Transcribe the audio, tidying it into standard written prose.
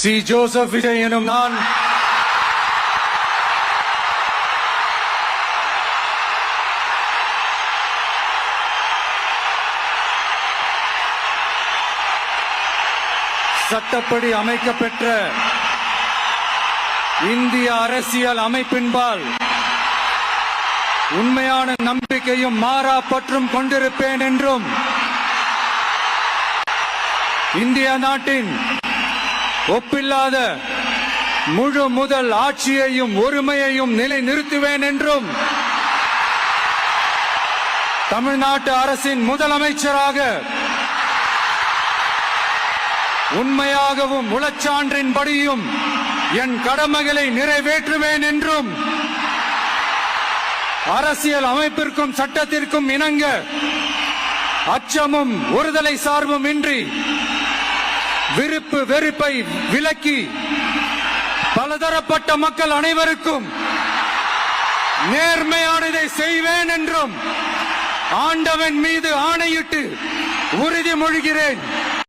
C Joseph Vijay எனும் நான் சட்டப்படி அமைக்கப்பெற்ற இந்திய அரசியல் அமைப்பின்பால் உண்மையான நம்பிக்கையும் மாறா பற்றும் கொண்டிருப்பேன் என்றும் இந்திய நாட்டின் ஒப்பில்லாத முழு முதல் ஆட்சியையும் ஒருமையையும் நிலைநிறுத்துவேன் என்றும் தமிழ்நாட்டு அரசின் முதலமைச்சராக உண்மையாகவும் உளச்சான்றின்படியும் என் கடமைகளை நிறைவேற்றுவேன் என்றும் அரசியல் அமைப்பிற்கும் சட்டத்திற்கும் இணங்க அச்சமும் ஒருதலை சார்பும் இன்றி விருப்பு வெறுப்பை விலக்கி பலதரப்பட்ட மக்கள் அனைவருக்கும் நேர்மையானதை செய்வேன் என்றும் ஆண்டவன் மீது ஆணையிட்டு உறுதிமொழிகிறேன்.